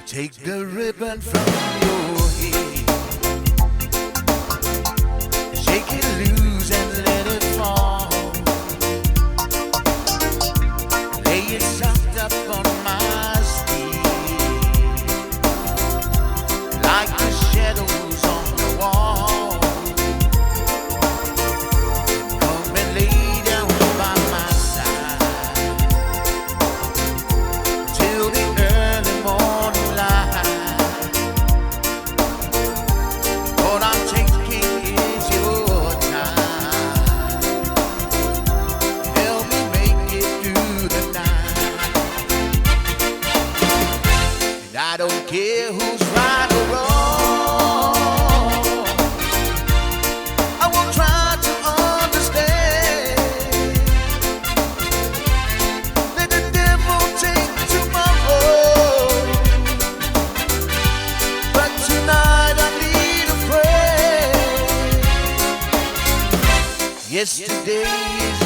Take the ribbon from your head, shake it loose and let it fall. Lay it soft up on my sleeve, like the shadows on the wall. Come and lay down by my side till the early morning light. All I'm taking is your time. Help me make it through the night. And I don't care who's right or wrong, I will try to understand. Let the devil take tomorrow, but tonight I need a friend. Yesterday is